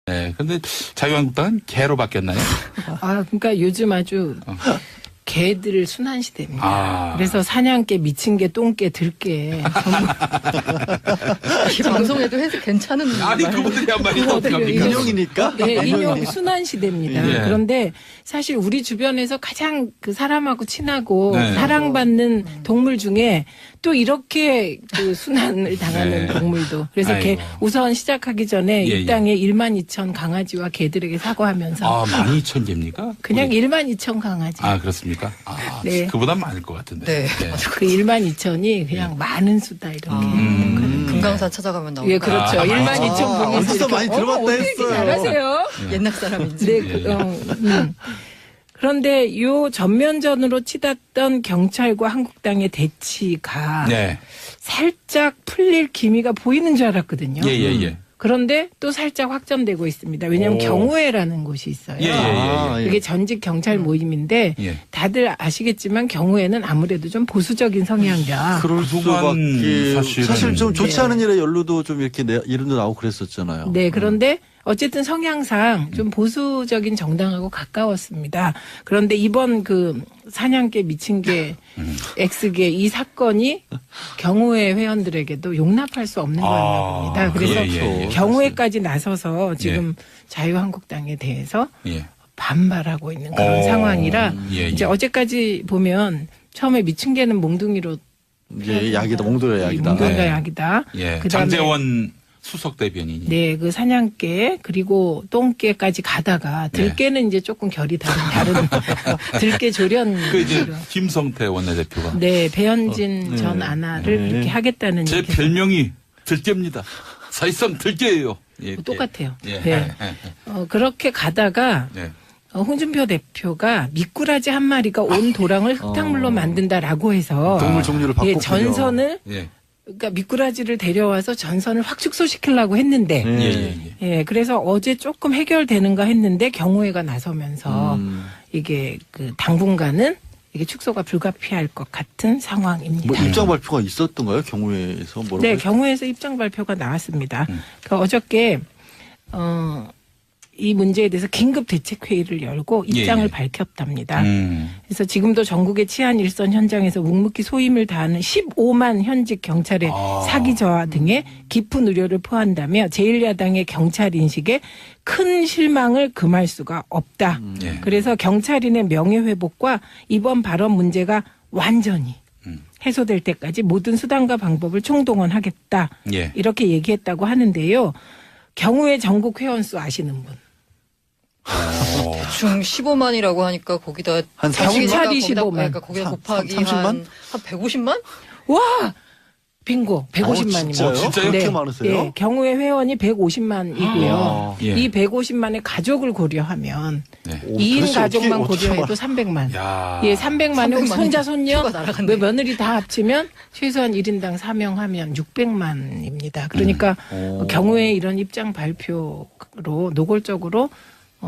네. 근데 자유한국당은 개로 바뀌었나요? 그러니까 요즘 아주 개들 순환 시대입니다. 아. 그래서 사냥개, 미친 개, 똥개, 들개. 이 방송에도 해서 괜찮은 아니, 말. 그분들이 한 말이 그거들을 어떡합니까? 인형이니까? 네, 인형 순환 시대입니다. 예. 그런데 사실 우리 주변에서 가장 그 사람하고 친하고 네. 사랑받는 동물 중에 또 이렇게 그 순환을 당하는 네. 동물도. 그래서 아이고. 우선 시작하기 전에 예, 이 땅에 12,000 강아지와 개들에게 사과하면서 12,000개입니까? 그냥 12,000 강아지. 그렇습니까? 네. 그보다 많을 것 같은데. 네. 그 12,000이 그냥 많은 수다 이렇게. 금강산 찾아가면 나오고. 예, 그렇죠. 12,000 봉에서 어디서 이렇게. 많이 들어봤다 어떻게 했어요. 잘하세요. 옛날 사람인지. 네, 그런데 요 전면전으로 치닫던 경찰과 한국당의 대치가 네. 살짝 풀릴 기미가 보이는 줄 알았거든요. 예. 그런데 또 살짝 확전되고 있습니다. 왜냐하면 오. 경우회라는 곳이 있어요. 예. 이게 전직 경찰 모임인데 예. 다들 아시겠지만 경우에는 아무래도 좀 보수적인 성향이라 그럴 그동안 수밖에. 사실 좀 좋지 네. 않은 일에 연루도 좀 이렇게 이름도 나오고 그랬었잖아요. 네, 그런데 어쨌든 성향상 좀 보수적인 정당하고 가까웠습니다. 그런데 이번 그 사냥개, 미친개, X개 이 사건이 경우회 회원들에게도 용납할 수 없는 거였나 봅니다. 그래서 예. 경우회까지 나서서 지금 자유한국당에 대해서 예. 반발하고 있는 그런 상황이라 예. 이제 어제까지 보면 처음에 미친개는 몽둥이로 이제 약이다, 몽돌의 약이다. 몽둥이가 네. 약이다. 예. 그다음에 장재원 수석 대변인이. 네, 그 사냥개 그리고 똥개까지 가다가 들개는 이제 조금 결이 다른 들개 조련. 그 이제 김성태 원내대표가 네, 배현진 전 아나를 이렇게 하겠다는 제 얘기죠. 별명이 들개입니다. 사실상 들개예요. 예. 똑같아요. 예. 네. 그렇게 가다가 네. 홍준표 대표가 미꾸라지 한 마리가 온 도랑을 흙탕물로 만든다라고 해서 동물 종류를 예, 바꿨군요. 전선을 예. 그러니까 미꾸라지를 데려와서 전선을 확 축소시키려고 했는데 네. 예, 그래서 어제 조금 해결되는가 했는데 경우회가 나서면서 이게 그 당분간은 이게 축소가 불가피할 것 같은 상황입니다. 뭐 입장 발표가 있었던가요? 경우에서 뭐라고? 네, 경우에서 입장 발표가 나왔습니다. 그 어저께 이 문제에 대해서 긴급 대책회의를 열고 입장을 예. 밝혔답니다. 음. 그래서 지금도 전국의 치안 일선 현장에서 묵묵히 소임을 다하는 15만 현직 경찰의 사기 저하 등의 깊은 우려를 포한다며 제1야당의 경찰 인식에 큰 실망을 금할 수가 없다. 예. 그래서 경찰인의 명예회복과 이번 발언 문제가 완전히 해소될 때까지 모든 수단과 방법을 총동원하겠다. 예. 이렇게 얘기했다고 하는데요. 경우의 전국 회원수 아시는 분? 중 15만이라고 하니까 거기다 한 경찰이 15만. 그러니까 거기다 곱하기 30만? 한 150만? 와! 빙고 150만입니다. 진짜요? 진짜요? 그렇게 많으세요? 네, 경우의 회원이 150만이고요. 예. 이 150만의 가족을 고려하면 네. 2인 도대체 가족만 어떻게 고려해도 300만. 야. 예, 300만에 300만 손자 손녀 표가 날아갔네. 왜 며느리 다 합치면 최소한 1인당 사명하면 600만입니다. 그러니까 경우에 이런 입장 발표로 노골적으로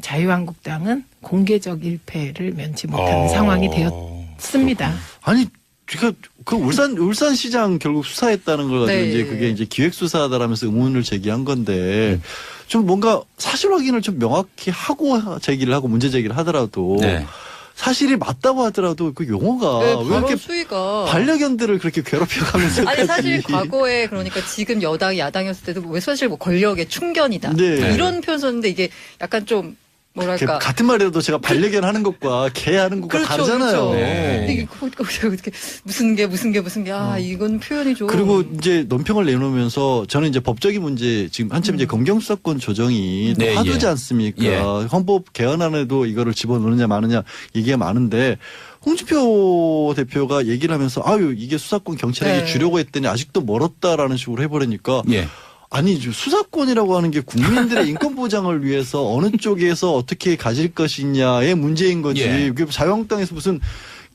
자유한국당은 공개적 일패를 면치 못하는 상황이 되었습니다. 아니, 그러니까 그 울산시장 결국 수사했다는 걸 가지고 네. 이제 그게 이제 기획수사다라면서 의문을 제기한 건데 좀 뭔가 사실 확인을 좀 명확히 하고 제기를 하고 문제 제기를 하더라도 네. 사실이 맞다고 하더라도 그 용어가 네, 왜 발언 이렇게 수위가 반려견들을 그렇게 괴롭혀가면서 아니 사실 과거에 그러니까 지금 여당이 야당이었을 때도 왜 사실 뭐 권력의 충견이다 네. 이런 표현 썼는데 이게 약간 좀 뭐랄까 같은 말이라도 제가 반려견 하는 것과 개 하는 것과 그렇죠, 다르잖아요. 그렇죠. 네. 근데 이게 어떻게 무슨 게 이건 표현이 좀 그리고 이제 논평을 내놓으면서 저는 이제 법적인 문제 지금 한참 이제 검경수사권 조정이 또 네, 하도지 예. 않습니까? 예. 헌법 개헌안에도 이거를 집어넣느냐 마느냐 얘기가 많은데 홍준표 대표가 얘기를 하면서 아유 이게 수사권 경찰에게 네. 주려고 했더니 아직도 멀었다라는 식으로 해버리니까 예. 아니 수사권이라고 하는 게 국민들의 인권 보장을 위해서 어느 쪽에서 어떻게 가질 것이냐의 문제인 거지. 예. 그게 자유한국당에서 무슨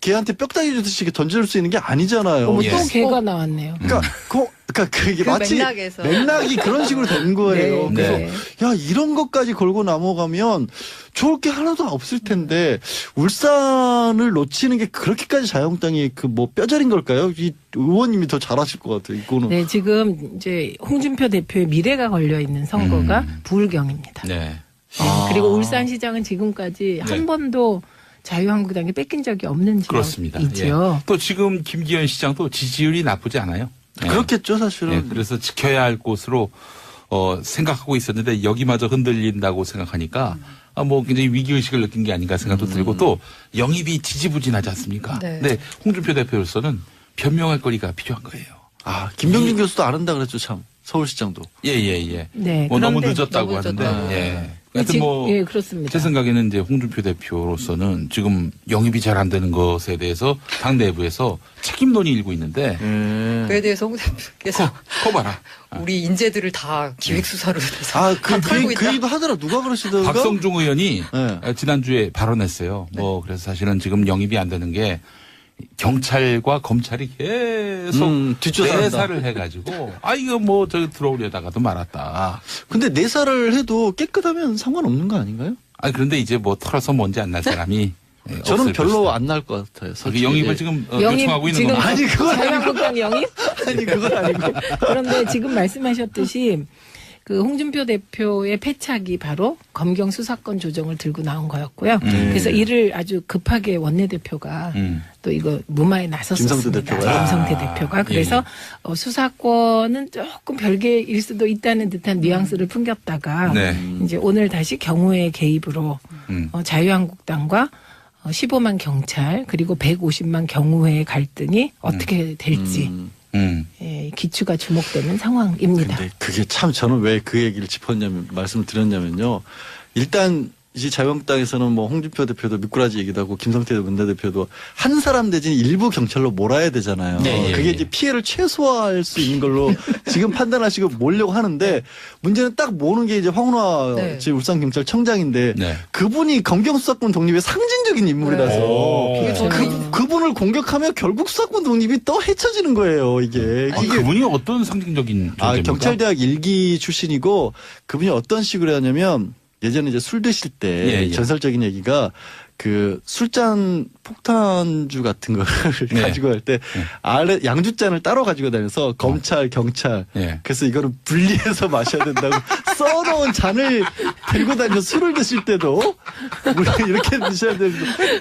개한테 뼈다귀 주듯이 이렇게 던질 수 있는 게 아니잖아요. 어머, 예. 또 개가 나왔네요. 그러니까 그게 그 마치 맥락에서. 맥락이 그런 식으로 된 거예요. 네, 그래서 네. 야 이런 것까지 걸고 넘어가면 좋을 게 하나도 없을 텐데 울산을 놓치는 게 그렇게까지 자유한국당이 그 뭐 뼈저린 걸까요? 이 의원님이 더 잘하실 것 같아요. 이거는. 네, 지금 이제 홍준표 대표의 미래가 걸려 있는 선거가 부울경입니다. 네. 그리고 울산시장은 지금까지 한 번도 자유한국당이 뺏긴 적이 없는 그렇습니다. 지역이죠. 예. 또 지금 김기현 시장도 지지율이 나쁘지 않아요. 예. 그렇겠죠 사실은. 예, 그래서 지켜야 할 곳으로 생각하고 있었는데 여기마저 흔들린다고 생각하니까 뭐 굉장히 위기의식을 느낀 게 아닌가 생각도 들고 또 영입이 지지부진하지 않습니까? 네. 홍준표 대표로서는 변명할 거리가 필요한 거예요. 아 김병준 교수도 안 한다 그랬죠 참 서울시장도. 예. 네, 뭐 너무 그런데 늦었다고 너무 하는데. 늦었다. 예. 하여튼 지금, 뭐 예, 그렇습니다. 제 생각에는 이제 홍준표 대표로서는 지금 영입이 잘 안 되는 것에 대해서 당 내부에서 책임론이 일고 있는데 그에 대해서 홍 대표께서 커 봐라. 우리 인재들을 다 기획수사로 해서 아그 털고 그 있다. 얘기도 하더라 누가 그러시더라. 박성중 의원이 네. 지난주에 발언했어요. 뭐 그래서 사실은 지금 영입이 안 되는 게 경찰과 검찰이 계속 뒷조사한다. 내사를 해가지고 이거 뭐 저기 들어오려다가도 말았다. 근데 내사를 해도 깨끗하면 상관없는 거 아닌가요? 그런데 이제 뭐 털어서 먼지 안 날 사람이 저는 없을 별로 것이다. 안 날 것 같아요. 솔직히. 영입을 예. 지금 영입 요청하고 있는 지금 건가요? 아니, 그건 자유한국당 영입? 아니 그건 아니고. 그런데 지금 말씀하셨듯이 그 홍준표 대표의 패착이 바로 검경 수사권 조정을 들고 나온 거였고요. 그래서 이를 아주 급하게 원내대표가 또 이거 무마에 나섰었습니다. 김성태 대표가요? 김성태 대표가. 그래서 수사권은 조금 별개일 수도 있다는 듯한 뉘앙스를 풍겼다가 네. 이제 오늘 다시 경호의 개입으로 자유한국당과 15만 경찰 그리고 150만 경호의 갈등이 어떻게 될지 예, 기추가 주목되는 상황입니다. 근데 그게 참 저는 왜 그 얘기를 짚었냐면 말씀을 드렸냐면요. 일단 이제 자유한국당에서는 뭐 홍준표 대표도 미꾸라지 얘기도 하고 김성태 원내대표도 한 사람 대신 일부 경찰로 몰아야 되잖아요. 네, 그게 예. 이제 피해를 최소화할 수 있는 걸로 지금 판단하시고 몰려고 하는데 문제는 딱 모는 게 이제 황운하 네. 지금 울산경찰청장인데 네. 그분이 검경수사권 독립의 상징적인 인물이라서 오. 그게 저는 그분을 공격하면 결국 수사권 독립이 또 헤쳐지는 거예요. 이게. 그분이 어떤 상징적인 존재입니까? 경찰대학 일기 출신이고 그분이 어떤 식으로 하냐면 예전에 이제 술 드실 때 예. 전설적인 얘기가 그 술잔 폭탄주 같은 거를 네. 가지고 할 때 아래 양주잔을 따로 가지고 다녀서 검찰 경찰 예. 그래서 이거를 분리해서 마셔야 된다고 써놓은 잔을 들고 다녀서 술을 드실 때도 우리 이렇게 드셔야 되는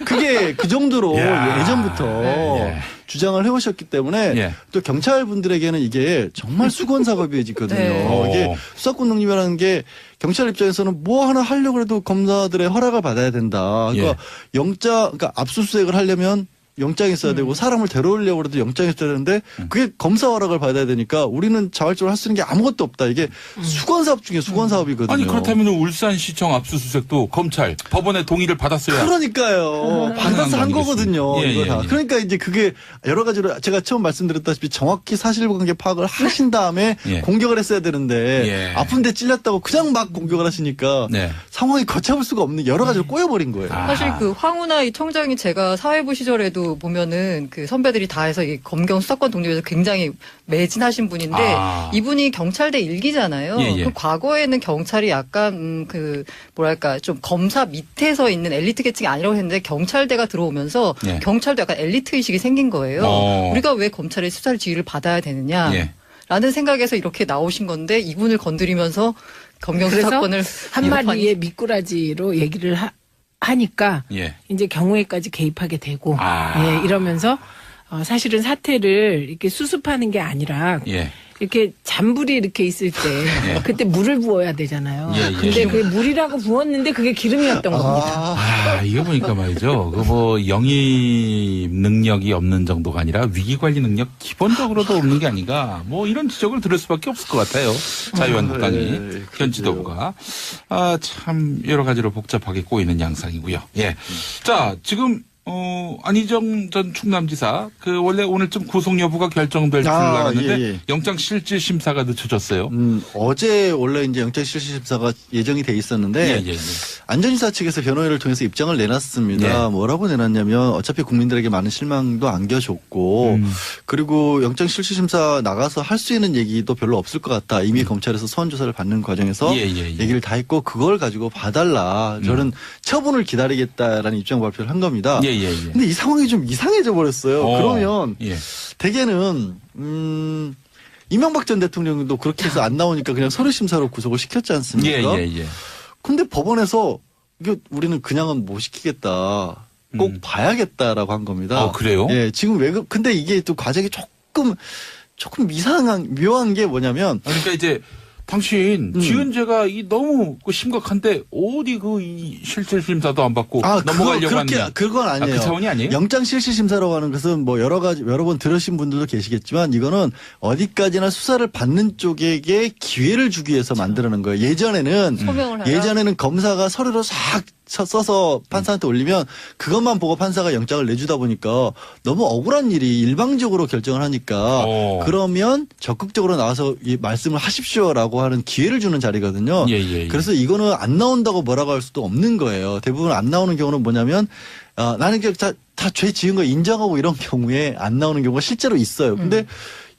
그게 그 정도로 야. 예전부터 예. 주장을 해오셨기 때문에 예. 또 경찰분들에게는 이게 정말 수건 작업이거든요. 네. 이게 수사권 독립이라는 게 경찰 입장에서는 뭐 하나 하려고 해도 검사들의 허락을 받아야 된다. 그러니까 그러니까 압수수색을 하려면 영장이 있어야 되고 사람을 데려오려고 해도 영장이 있어야 되는데 그게 검사 허락을 받아야 되니까 우리는 자발적으로 할 수 있는 게 아무것도 없다. 이게 수건 사업 중에 수건 사업이거든요. 아니 그렇다면 울산시청 압수수색도 검찰 법원의 동의를 받았어야. 그러니까요. 받아서 한 거거든요. 예, 이거 다. 예. 그러니까 이제 그게 여러 가지로 제가 처음 말씀드렸다시피 정확히 사실관계 파악을 하신 다음에 예. 공격을 했어야 되는데 예. 아픈데 찔렸다고 그냥 막 공격을 하시니까 네. 상황이 걷잡을 수가 없는 여러 가지로 꼬여버린 거예요. 사실 그 황운하 이 청장이 제가 사회부 시절에도 보면은 그 선배들이 다 해서 이 검경 수사권 독립에서 굉장히 매진하신 분인데 이분이 경찰대 일기잖아요. 예, 예. 그 과거에는 경찰이 약간 그 뭐랄까 좀 검사 밑에서 있는 엘리트 계층이 아니라고 했는데 경찰대가 들어오면서 예. 경찰도 약간 엘리트 의식이 생긴 거예요. 우리가 왜 검찰의 수사를 지휘를 받아야 되느냐. 예. 라는 생각에서 이렇게 나오신 건데 이분을 건드리면서 검경 그래서 수사권을 한 마리의 미꾸라지로 얘기를 하니까 예. 이제 경호에까지 개입하게 되고 아. 예, 이러면서 사실은 사태를 이렇게 수습하는 게 아니라 예. 이렇게 잔불이 이렇게 있을 때 예. 그때 물을 부어야 되잖아요. 예, 예. 근데 그게 물이라고 부었는데 그게 기름이었던 겁니다. 이거 보니까 말이죠. 그 뭐 영입 능력이 없는 정도가 아니라 위기 관리 능력 기본적으로도 없는 게 아닌가. 뭐 이런 지적을 들을 수밖에 없을 것 같아요. 자유한국당이 네, 현 지도부가 참 여러 가지로 복잡하게 꼬이는 양상이고요. 예. 자, 지금 안희정 전 충남지사 원래 오늘쯤 구속 여부가 결정될 줄 알았는데 예. 영장 실질 심사가 늦춰졌어요. 어제 원래 이제 영장 실질 심사가 예정이 돼 있었는데 예. 안전지사 측에서 변호인을 통해서 입장을 내놨습니다. 예. 뭐라고 내놨냐면 어차피 국민들에게 많은 실망도 안겨줬고 그리고 영장 실질 심사 나가서 할 수 있는 얘기도 별로 없을 것 같다. 이미 검찰에서 소환 조사를 받는 과정에서 예. 얘기를 다 했고 그걸 가지고 봐달라. 저는 처분을 기다리겠다라는 입장 발표를 한 겁니다. 예. 근데 이 상황이 좀 이상해져 버렸어요. 그러면 예. 대개는 이명박 전 대통령도 그렇게 해서 안 나오니까 그냥 서류 심사로 구속을 시켰지 않습니까? 예. 근데 법원에서 이거 우리는 그냥은 못 시키겠다. 꼭 봐야겠다라고 한 겁니다. 그래요? 예, 지금 근데 이게 또 과정이 조금 묘한 게 뭐냐면 그러니까 이제 당신 지은 죄가 너무 심각한데 어디 이 실질 심사도 안 받고 넘어가려고 하느냐. 그건 아니에요. 그 차원이 아니에요? 영장 실질 심사라고 하는 것은 뭐 여러 번 들으신 분들도 계시겠지만 이거는 어디까지나 수사를 받는 쪽에게 기회를 주기 위해서 만들어낸 거예요. 예전에는 검사가 서류로 싹 써서 판사한테 올리면 그것만 보고 판사가 영장을 내주다 보니까 너무 억울한 일이 일방적으로 결정을 하니까 그러면 적극적으로 나와서 이 말씀을 하십시오라고 하는 기회를 주는 자리거든요. 예. 그래서 이거는 안 나온다고 뭐라고 할 수도 없는 거예요. 대부분 안 나오는 경우는 뭐냐면 나는 다 죄 지은 거 인정하고 이런 경우에 안 나오는 경우가 실제로 있어요. 근데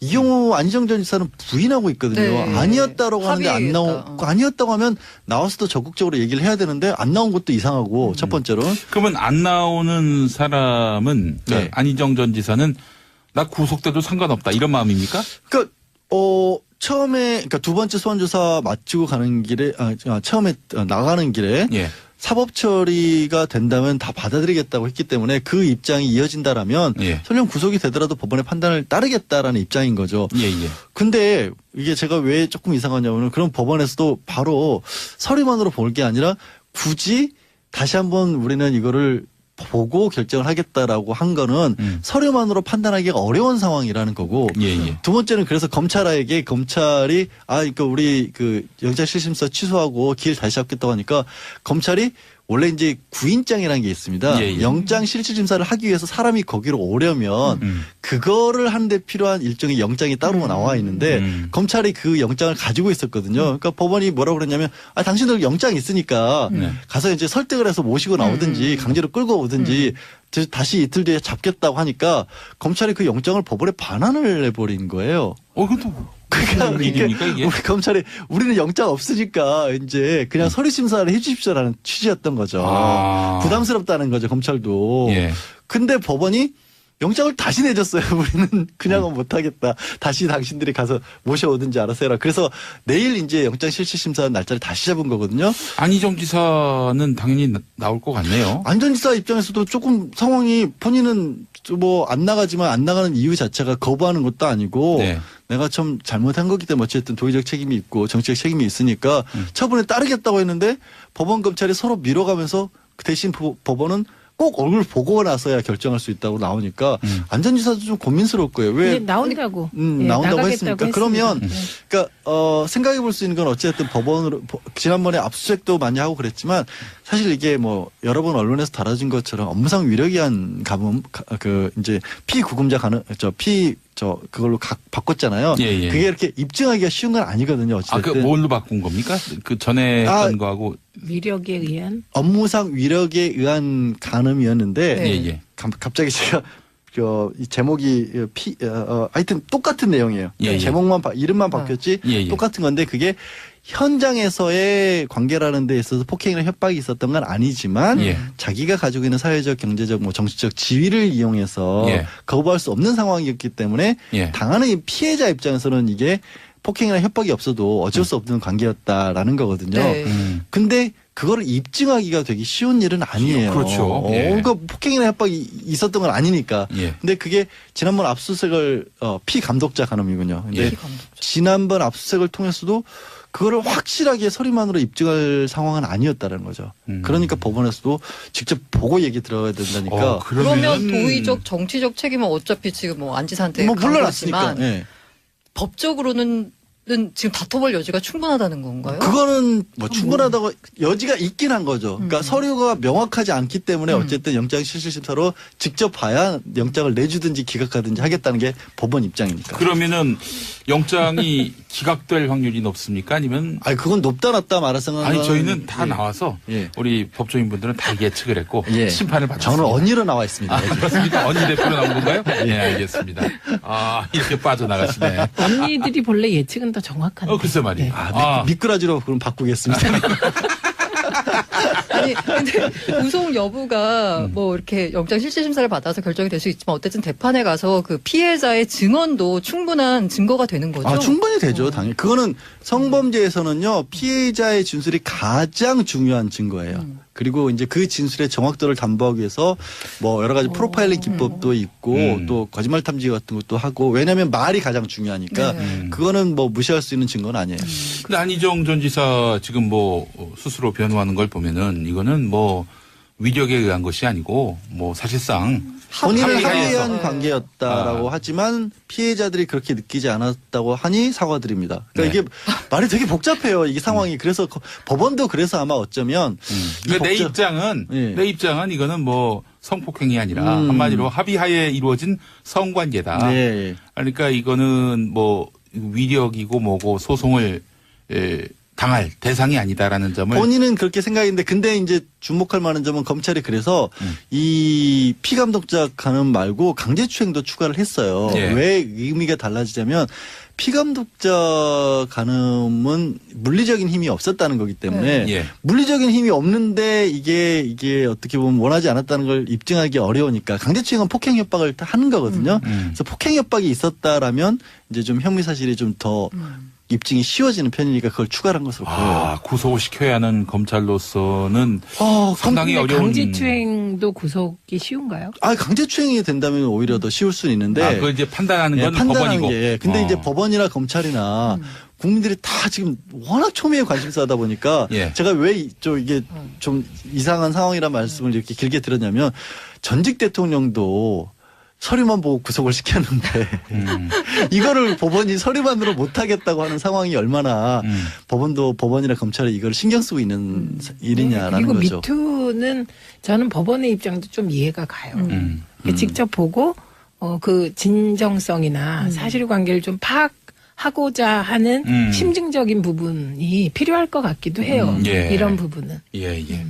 이 경우 안희정 전 지사는 부인하고 있거든요. 네. 아니었다라고 하는데 안 나오고 아니었다고 하면 나와서도 적극적으로 얘기를 해야 되는데 안 나온 것도 이상하고 첫 번째로. 그러면 안 나오는 사람은 네. 안희정 전 지사는 나 구속돼도 상관없다 이런 마음입니까? 그러니까 처음에 두 번째 소환 조사 마치고 가는 길에 처음에 나가는 길에 예. 사법 처리가 된다면 다 받아들이겠다고 했기 때문에 그 입장이 이어진다라면 예. 설령 구속이 되더라도 법원의 판단을 따르겠다라는 입장인 거죠. 예. 근데 이게 제가 왜 조금 이상하냐면 그럼 법원에서도 바로 서류만으로 볼 게 아니라 굳이 다시 한번 우리는 이거를 보고 결정을 하겠다라고 한 거는 서류만으로 판단하기가 어려운 상황이라는 거고 예. 두 번째는 그래서 검찰이 그러니까 우리 영장 실질심사 취소하고 길 다시 잡겠다고 하니까 검찰이 원래 이제 구인장이라는 게 있습니다. 예. 영장 실질심사를 하기 위해서 사람이 거기로 오려면 그거를 하는데 필요한 일종의 영장이 따로 나와 있는데 검찰이 그 영장을 가지고 있었거든요. 그러니까 법원이 뭐라고 그랬냐면 당신들 영장 있으니까 가서 이제 설득을 해서 모시고 나오든지 강제로 끌고 오든지 다시 이틀 뒤에 잡겠다고 하니까 검찰이 그 영장을 법원에 반환을 해버린 거예요. 그것도 그러니까 이게 우리 검찰이 우리는 영장 없으니까 이제 그냥 서류 심사를 해주십시오라는 취지였던 거죠. 부담스럽다는 거죠 검찰도. 예. 근데 법원이 영장을 다시 내줬어요. 우리는 그냥은 못하겠다. 다시 당신들이 가서 모셔오든지 알아서 해라. 그래서 내일 이제 영장 실질 심사 날짜를 다시 잡은 거거든요. 안희정 지사는 당연히 나올 것 같네요. 안전 지사 입장에서도 조금 상황이 본인은 뭐 안 나가지만 안 나가는 이유 자체가 거부하는 것도 아니고 네. 내가 참 잘못한 거기 때문에 어쨌든 도의적 책임이 있고 정치적 책임이 있으니까 처분에 따르겠다고 했는데 법원 검찰이 서로 밀어가면서 그 대신 법원은 꼭 얼굴 보고 나서야 결정할 수 있다고 나오니까 안전지사도 좀 고민스러울 거예요. 왜 나온다고 나온다고 했으니까. 그러면 그러니까 생각해 볼 수 있는 건 어쨌든 법원으로 지난번에 압수수색도 많이 하고 그랬지만 사실 이게 뭐 여러 번 언론에서 다뤄진 것처럼 업무상 위력이한 가뭄 이제 피구금자 그걸로 바꿨잖아요. 예. 그게 이렇게 입증하기가 쉬운 건 아니거든요. 어쨌든. 뭘로 바꾼 겁니까? 그 전에 했던 거하고 위력에 의한 업무상 위력에 의한 간음이었는데 네. 예. 갑자기 제가 이 제목이 하여튼 똑같은 내용이에요. 예. 제목만 이름만 바뀌었지 예. 똑같은 건데 그게 현장에서의 관계라는 데 있어서 폭행이나 협박이 있었던 건 아니지만 예. 자기가 가지고 있는 사회적, 경제적, 정치적 지위를 이용해서 예. 거부할 수 없는 상황이었기 때문에 예. 당하는 이 피해자 입장에서는 이게 폭행이나 협박이 없어도 어쩔 수 없는 관계였다라는 거거든요. 네. 근데 그거를 입증하기가 되게 쉬운 일은 아니에요. 그렇죠. 예. 그러니까 폭행이나 협박이 있었던 건 아니니까. 예. 근데 그게 지난번 압수수색을 피감독자 간음이군요. 근데 예. 지난번 압수수색을 통해서도 그거를 확실하게 서류만으로 입증할 상황은 아니었다는 거죠. 그러니까 법원에서도 직접 보고 얘기 들어야 된다니까. 그러면 도의적 정치적 책임은 어차피 지금 뭐 안 지사한테 뭐 간 물러났으니까. 거지만 예. 법적으로는 지금 다퉈볼 여지가 충분하다는 건가요? 그거는 뭐 충분하다고 여지가 있긴 한 거죠. 그러니까 서류가 명확하지 않기 때문에 어쨌든 영장실질심사로 직접 봐야 영장을 내주든지 기각하든지 하겠다는 게 법원 입장이니까. 그러면은 영장이 기각될 확률이 높습니까? 아니면 아니 그건 높다 낮다 말할 생각은 아니 저희는 다 나와서 예. 우리 법조인분들은 다 예측을 했고 예. 심판을 받았습니다. 저는 언니로 나와 있습니다. 아, 그렇습니까? 언니 대표로 나온 건가요? 예, 알겠습니다. 아, 이렇게 빠져나가시네. 언니들이 본래 예측은 더 정확한데. 글쎄 말이에요. 아, 미꾸라지로 그럼 바꾸겠습니다. 아니 근데 구속 여부가 뭐 이렇게 영장 실질심사를 받아서 결정이 될 수 있지만 어쨌든 재판에 가서 그 피해자의 증언도 충분한 증거가 되는 거죠. 아, 충분히 되죠, 당연히. 그거는 성범죄에서는요, 피해자의 진술이 가장 중요한 증거예요. 그리고 이제 그 진술의 정확도를 담보하기 위해서 뭐 여러 가지 프로파일링 기법도 있고 또 거짓말 탐지 같은 것도 하고 왜냐하면 말이 가장 중요하니까 그거는 뭐 무시할 수 있는 증거는 아니에요. 근데 안희정 전 지사 지금 뭐 스스로 변호하는 걸 보면은 이거는 뭐 위력에 의한 것이 아니고 뭐 사실상 본인은 합의하에서. 합의한 관계였다라고 하지만 피해자들이 그렇게 느끼지 않았다고 하니 사과드립니다. 그러니까 네. 이게 말이 되게 복잡해요. 이게 상황이. 그래서 법원도 그래서 아마 어쩌면 근데 내 복잡- 입장은 예. 내 입장은 이거는 뭐 성폭행이 아니라 한마디로 합의하에 이루어진 성관계다. 네. 그러니까 이거는 뭐 위력이고 뭐고 소송을 당할 대상이 아니다라는 점을 본인은 그렇게 생각했는데 근데 이제 주목할 만한 점은 검찰이 그래서 이 피감독자 간음 말고 강제추행도 추가를 했어요. 예. 왜 의미가 달라지냐면 피감독자 간음은 물리적인 힘이 없었다는 거기 때문에 예. 물리적인 힘이 없는데 이게 어떻게 보면 원하지 않았다는 걸 입증하기 어려우니까 강제추행은 폭행 협박을 하는 거거든요. 그래서 폭행 협박이 있었다라면 이제 좀 혐의 사실이 좀 더 입증이 쉬워지는 편이니까 그걸 추가한 것으로 보여요. 아, 구속을 시켜야 하는 검찰로서는 상당히 근데 어려운 강제추행도 구속이 쉬운가요? 강제추행이 된다면 오히려 더 쉬울 수는 있는데. 아, 그걸 이제 판단하는 건 판단하는 법원이고. 게. 근데 이제 법원이나 검찰이나 국민들이 다 지금 워낙 초미의 관심사다 보니까 예. 제가 왜 이게 좀 이상한 상황이란 말씀을 이렇게 길게 드렸냐면 전직 대통령도 서류만 보고 구속을 시켰는데 이거를 법원이 서류만으로 못하겠다고 하는 상황이 얼마나 법원이나 검찰이 이걸 신경 쓰고 있는 일이냐라는 그리고 거죠. 미투는 저는 법원의 입장도 좀 이해가 가요. 직접 보고 그 진정성이나 사실관계를 좀 파악하고자 하는 심증적인 부분이 필요할 것 같기도 해요. 예. 이런 부분은. 예, 예.